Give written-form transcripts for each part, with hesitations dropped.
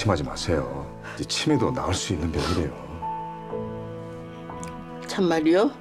의심하지 마세요. 이제 치매도 나을 수 있는 병이래요. 참말이요?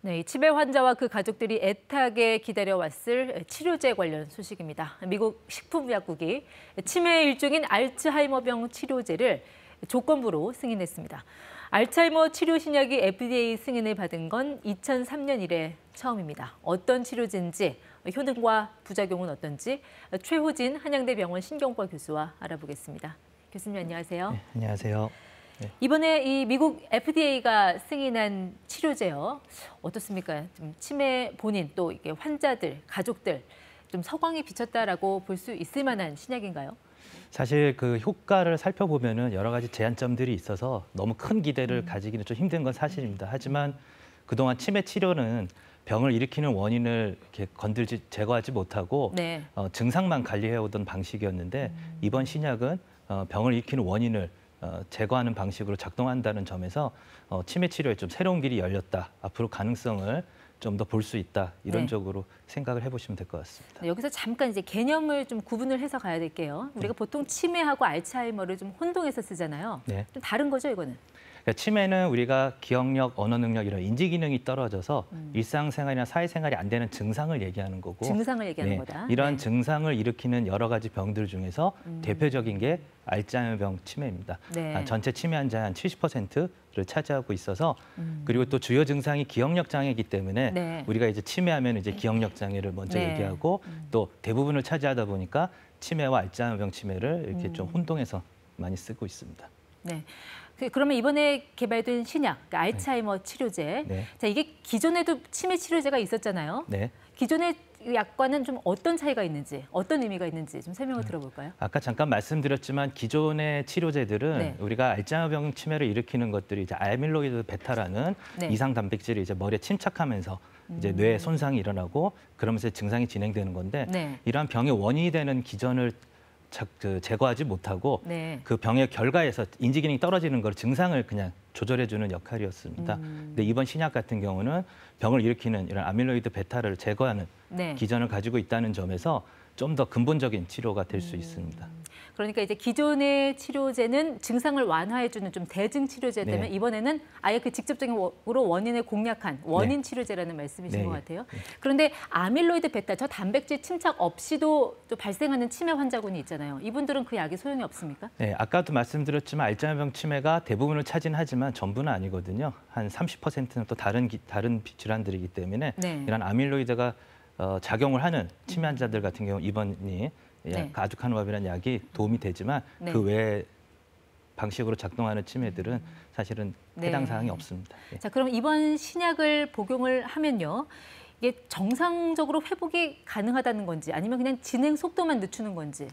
네, 이 치매 환자와 그 가족들이 애타게 기다려왔을 치료제 관련 소식입니다. 미국 식품의약국이 치매의 일종인 알츠하이머병 치료제를 조건부로 승인했습니다. 알츠하이머 치료 신약이 FDA 승인을 받은 건 2003년 이래 처음입니다. 어떤 치료제인지, 효능과 부작용은 어떤지 최호진 한양대병원 신경과 교수와 알아보겠습니다. 교수님 안녕하세요. 네, 안녕하세요. 네. 이번에 이 미국 FDA가 승인한 치료제요. 어떻습니까? 좀 치매 본인 또 이게 환자들, 가족들 좀 서광이 비쳤다라고 볼 수 있을 만한 신약인가요? 사실 그 효과를 살펴보면은 여러 가지 제한점들이 있어서 너무 큰 기대를 가지기는 좀 힘든 건 사실입니다. 하지만 그동안 치매 치료는 병을 일으키는 원인을 이렇게 제거하지 못하고 네. 증상만 관리해오던 방식이었는데 이번 신약은 병을 일으키는 원인을 제거하는 방식으로 작동한다는 점에서 치매 치료에 좀 새로운 길이 열렸다. 앞으로 가능성을 좀 더 볼 수 있다. 이런 네. 쪽으로 생각을 해보시면 될 것 같습니다. 여기서 잠깐 이제 개념을 좀 구분을 해서 가야 될게요. 우리가 보통 치매하고 알츠하이머를 좀 혼동해서 쓰잖아요. 네. 좀 다른 거죠, 이거는? 그러니까 치매는 우리가 기억력, 언어 능력 이런 인지 기능이 떨어져서 일상생활이나 사회생활이 안 되는 증상을 얘기하는 거고 증상을 얘기하는 네, 거다. 이러한 네. 증상을 일으키는 여러 가지 병들 중에서 대표적인 게 알츠하이머병 치매입니다. 네. 전체 치매 환자의 한 70%를 차지하고 있어서 그리고 또 주요 증상이 기억력 장애이기 때문에 네. 우리가 이제 치매하면 이제 기억력 장애를 먼저 네. 얘기하고 또 대부분을 차지하다 보니까 치매와 알츠하이머병 치매를 이렇게 좀 혼동해서 많이 쓰고 있습니다. 네. 그러면 이번에 개발된 신약, 그러니까 알츠하이머 치료제. 네. 자, 이게 기존에도 치매 치료제가 있었잖아요. 네. 기존의 약과는 좀 어떤 차이가 있는지, 어떤 의미가 있는지 좀 설명을 들어볼까요? 아까 잠깐 말씀드렸지만 기존의 치료제들은 네. 우리가 알츠하이머병 치매를 일으키는 것들이 이제 아밀로이드 베타라는 네. 이상 단백질이 이제 머리에 침착하면서 이제 뇌 손상이 일어나고 그러면서 증상이 진행되는 건데 네. 이러한 병의 원인이 되는 기전을 제거하지 못하고 네. 그 병의 결과에서 인지 기능이 떨어지는 걸 증상을 그냥 조절해주는 역할이었습니다. 근데 이번 신약 같은 경우는 병을 일으키는 이런 아밀로이드 베타를 제거하는 네. 기전을 가지고 있다는 점에서 좀 더 근본적인 치료가 될 수 있습니다. 그러니까 이제 기존의 치료제는 증상을 완화해주는 좀 대증 치료제라면 네. 이번에는 아예 그 직접적으로 원인을 공략한 원인 치료제라는 말씀이신 네. 것 같아요. 그런데 아밀로이드 베타, 저 단백질 침착 없이도 또 발생하는 치매 환자군이 있잖아요. 이분들은 그 약이 소용이 없습니까? 네, 아까도 말씀드렸지만 알츠하이머병 치매가 대부분을 차지하지만 전부는 아니거든요. 한 30%는 또 다른 질환들이기 때문에 네. 이런 아밀로이드가 작용을 하는 치매 환자들 같은 경우 이번이 네. 아두카누밥이라는 약이 도움이 되지만 네. 그 외 방식으로 작동하는 치매들은 사실은 네. 해당 사항이 없습니다. 예. 자, 그럼 이번 신약을 복용을 하면요. 이게 정상적으로 회복이 가능하다는 건지 아니면 그냥 진행 속도만 늦추는 건지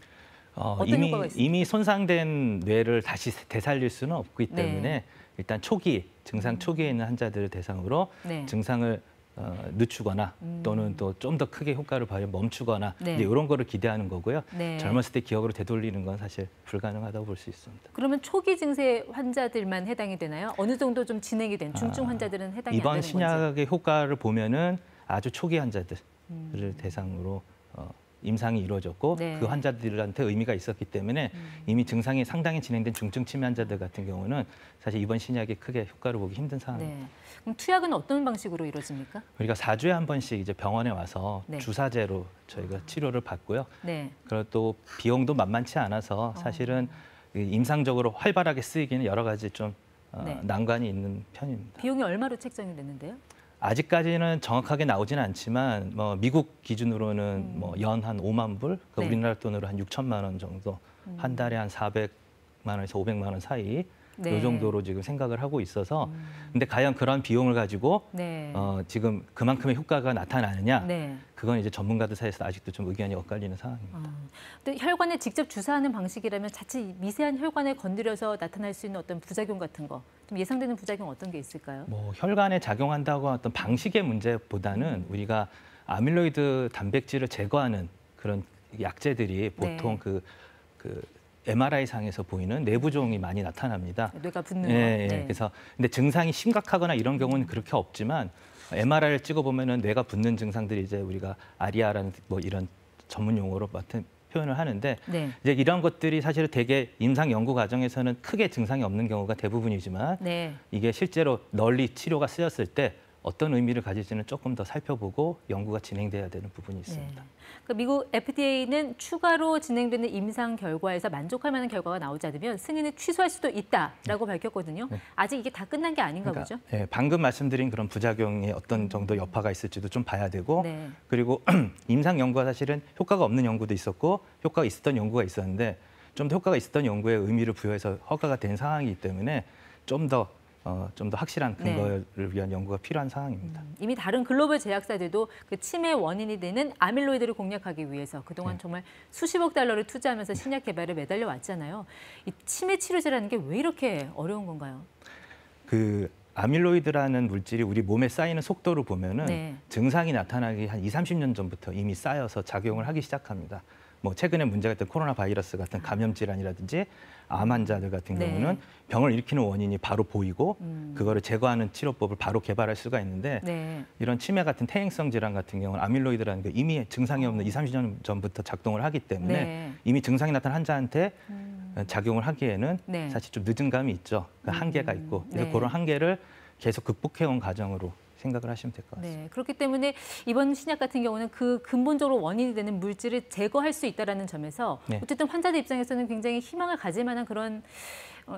어떤 효과가 있습니까? 이미 손상된 뇌를 다시 되살릴 수는 없기 네. 때문에 일단 증상 초기에 있는 환자들을 대상으로 네. 증상을 늦추거나 또는 또 좀 더 크게 효과를 발휘 멈추거나 네. 이제 이런 거를 기대하는 거고요. 네. 젊었을 때 기억으로 되돌리는 건 사실 불가능하다고 볼 수 있습니다. 그러면 초기 증세 환자들만 해당이 되나요? 어느 정도 좀 진행이 된 중증 환자들은 해당이 안 되는 이번 건지? 신약의 효과를 보면은 아주 초기 환자들을 대상으로 임상이 이루어졌고 네. 그 환자들한테 의미가 있었기 때문에 이미 증상이 상당히 진행된 중증 치매 환자들 같은 경우는 사실 이번 신약이 크게 효과를 보기 힘든 상황입니다. 네. 그럼 투약은 어떤 방식으로 이루어집니까? 우리가 4주에 한 번씩 이제 병원에 와서 네. 주사제로 저희가 치료를 받고요. 네. 그리고 또 비용도 만만치 않아서 사실은 임상적으로 활발하게 쓰이기는 여러 가지 좀 네. 난관이 있는 편입니다. 비용이 얼마로 책정이 됐는데요? 아직까지는 정확하게 나오지는 않지만 미국 기준으로는 연 한 5만 불, 그러니까 네. 우리나라 돈으로 한 6천만 원 정도, 한 달에 한 400만 원에서 500만 원 사이 네. 이 정도로 지금 생각을 하고 있어서 근데 과연 그런 비용을 가지고 네. 지금 그만큼의 효과가 나타나느냐 네. 그건 이제 전문가들 사이에서 아직도 좀 의견이 엇갈리는 상황입니다. 또 혈관에 직접 주사하는 방식이라면 자칫 미세한 혈관에 건드려서 나타날 수 있는 어떤 부작용 같은 거, 좀 예상되는 부작용 어떤 게 있을까요? 혈관에 작용한다고 어떤 방식의 문제보다는 우리가 아밀로이드 단백질을 제거하는 그런 약제들이 보통 네. 그 MRI 상에서 보이는 내부종이 많이 나타납니다. 뇌가 붓는 예, 거. 예. 그래서 근데 증상이 심각하거나 이런 경우는 그렇게 없지만 MRI를 찍어보면은 뇌가 붓는 증상들이 이제 우리가 아리아라는 이런 전문 용어로 표현을 하는데 네. 이제 이런 것들이 사실 되게 임상 연구 과정에서는 크게 증상이 없는 경우가 대부분이지만 네. 이게 실제로 널리 치료가 쓰였을 때 어떤 의미를 가질지는 조금 더 살펴보고 연구가 진행돼야 되는 부분이 있습니다. 네. 그러니까 미국 FDA는 추가로 진행되는 임상 결과에서 만족할 만한 결과가 나오지 않으면 승인을 취소할 수도 있다라고 밝혔거든요. 네. 아직 이게 다 끝난 게 아닌가 보죠? 네, 방금 말씀드린 그런 부작용이 어떤 정도 여파가 있을지도 좀 봐야 되고 네. 그리고 임상 연구가 사실은 효과가 없는 연구도 있었고 효과가 있었던 연구가 있었는데 좀 더 효과가 있었던 연구에 의미를 부여해서 허가가 된 상황이기 때문에 좀 더 확실한 근거를 위한 연구가 필요한 상황입니다. 이미 다른 글로벌 제약사들도 그 치매 원인이 되는 아밀로이드를 공략하기 위해서 그동안 정말 수십억 달러를 투자하면서 신약 개발에 매달려 왔잖아요. 이 치매 치료제라는 게 왜 이렇게 어려운 건가요? 그 아밀로이드라는 물질이 우리 몸에 쌓이는 속도를 보면은 네. 증상이 나타나기 한 30년 전부터 이미 쌓여서 작용을 하기 시작합니다. 뭐 최근에 문제가 됐던 코로나 바이러스 같은 감염 질환이라든지 암 환자들 같은 네. 경우는 병을 일으키는 원인이 바로 보이고 그거를 제거하는 치료법을 바로 개발할 수가 있는데 네. 이런 치매 같은 퇴행성 질환 같은 경우는 아밀로이드라는 게 이미 증상이 없는 30년 전부터 작동을 하기 때문에 네. 이미 증상이 나타난 환자한테 작용을 하기에는 네. 사실 좀 늦은 감이 있죠. 그 한계가 있고 그래서 네. 그런 한계를 계속 극복해온 과정으로 생각을 하시면 될 것 같습니다. 네, 그렇기 때문에 이번 신약 같은 경우는 그 근본적으로 원인이 되는 물질을 제거할 수 있다는 점에서 네. 어쨌든 환자들 입장에서는 굉장히 희망을 가질 만한 그런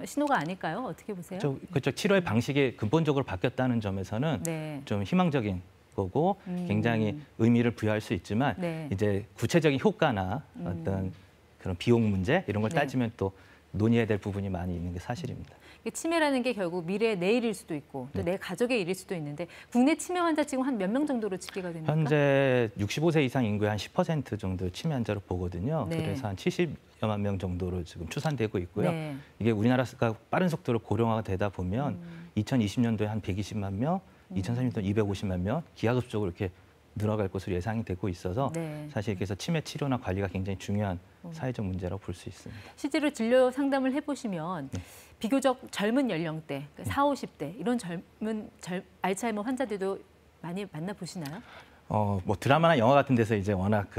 신호가 아닐까요? 어떻게 보세요? 그렇죠. 치료의 방식이 근본적으로 바뀌었다는 점에서는 네. 좀 희망적인 거고 굉장히 의미를 부여할 수 있지만 네. 이제 구체적인 효과나 어떤 그런 비용 문제 이런 걸 네. 따지면 또 논의해야 될 부분이 많이 있는 게 사실입니다. 치매라는 게 결국 미래의 내일일 수도 있고 또 내 가족의 일일 수도 있는데 국내 치매 환자 지금 한 몇 명 정도로 집계가 됩니까? 현재 65세 이상 인구의 한 10% 정도 치매 환자로 보거든요. 네. 그래서 한 70여만 명 정도로 지금 추산되고 있고요. 네. 이게 우리나라가 빠른 속도로 고령화가 되다 보면 2020년도에 한 120만 명, 2030년도 250만 명, 기하급수적으로 이렇게 늘어갈 것으로 예상이 되고 있어서 네. 사실 그래서 치매 치료나 관리가 굉장히 중요한 사회적 문제라고 볼 수 있습니다. 실제로 진료 상담을 해보시면 비교적 젊은 연령대, 40, 50대 이런 알츠하이머 환자들도 많이 만나보시나요? 뭐 드라마나 영화 같은 데서 이제 워낙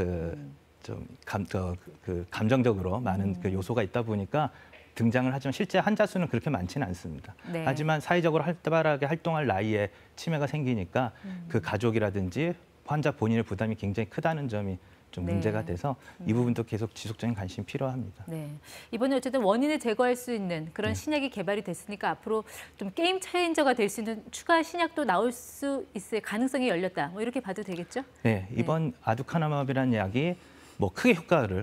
감정적으로 많은 그 요소가 있다 보니까 등장을 하지만 실제 환자 수는 그렇게 많지는 않습니다. 네. 하지만 사회적으로 활발하게 활동할 나이에 치매가 생기니까 그 가족이라든지 환자 본인의 부담이 굉장히 크다는 점이 좀 네. 문제가 돼서 이 부분도 계속 지속적인 관심이 필요합니다. 네. 이번에 어쨌든 원인을 제거할 수 있는 그런 신약이 개발이 됐으니까 앞으로 좀 게임 체인저가 될 수 있는 추가 신약도 나올 수 있을 가능성이 열렸다. 뭐 이렇게 봐도 되겠죠? 네, 이번 아두카나맙이라는 약이 뭐 크게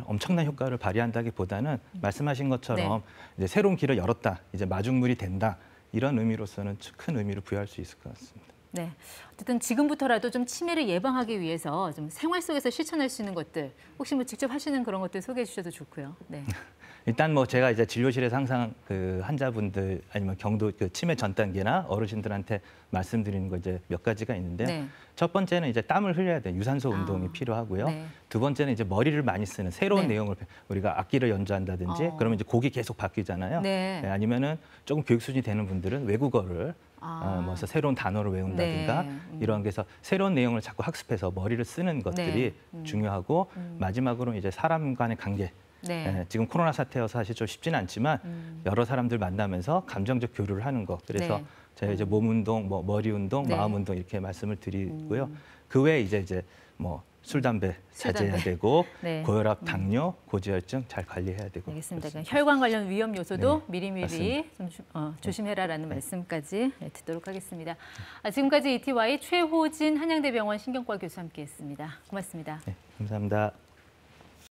엄청난 효과를 발휘한다기보다는 말씀하신 것처럼 이제 새로운 길을 열었다, 이제 마중물이 된다 이런 의미로서는 큰 의미를 부여할 수 있을 것 같습니다. 네. 어쨌든 지금부터라도 좀 치매를 예방하기 위해서 좀 생활 속에서 실천할 수 있는 것들 혹시 뭐 직접 하시는 그런 것들 소개해 주셔도 좋고요. 네. 일단 뭐 제가 이제 진료실에서 항상 그 환자분들 아니면 경도 그 치매 전 단계나 어르신들한테 말씀드리는 거 이제 몇 가지가 있는데요. 네. 첫 번째는 이제 땀을 흘려야 돼요. 유산소 운동이 필요하고요. 네. 두 번째는 이제 머리를 많이 쓰는 새로운 네. 내용을 우리가 악기를 연주한다든지 그러면 이제 곡이 계속 바뀌잖아요. 네. 아니면은 조금 교육 수준이 되는 분들은 외국어를 뭐 새로운 단어를 외운다든가 네. 이런 게서 새로운 내용을 자꾸 학습해서 머리를 쓰는 것들이 중요하고 마지막으로 이제 사람 간의 관계. 네. 지금 코로나 사태여서 사실 좀 쉽지는 않지만 여러 사람들 만나면서 감정적 교류를 하는 거. 그래서 네. 제가 이제 몸 운동, 뭐 머리 운동, 네. 마음 운동 이렇게 말씀을 드리고요. 그 외에 이제 뭐 술, 담배 자제해야 되고 네. 고혈압, 당뇨, 고지혈증 잘 관리해야 되고. 알겠습니다. 그렇습니다. 혈관 관련 위험 요소도 네, 미리미리 맞습니다. 좀 조심해라라는 말씀까지 듣도록 하겠습니다. 지금까지 ETY 최호진 한양대병원 신경과 교수 함께했습니다. 고맙습니다. 네, 감사합니다.